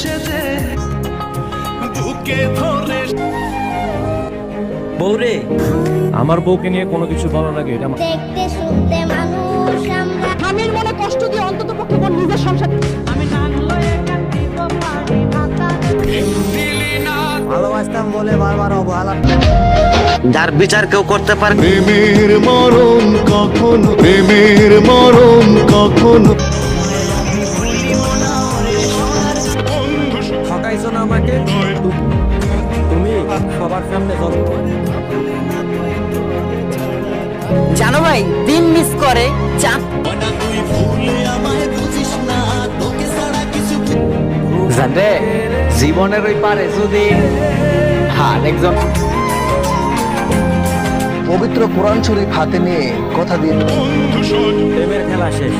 সেজে বুকে ধরে। বউরে, আমার বউকে নিয়ে কোনো কিছু বলার আগে এটা দেখতে শুনতে মানুষ আমরা। স্বামীর মনে কষ্ট দিয়ে অন্তত পক্ষে বোন নিজের সংসার। আমি ভালোবাসতাম বলে বারবার অবহেলা। যার বিচার কেউ করতে পারে। প্রেমের মরণ কখনো, প্রেমের মরণ কখনো। ঠকাইছো না আমাকে, তুমি সবার সামনে জানো ভাই, দিন মিস করে চাঁদ। জানে জীবনের ওই পারে যদি একজন পবিত্র কোরআন শরীফ হাতে নিয়ে কথা দিয়ে প্রেমের খেলা শেষ।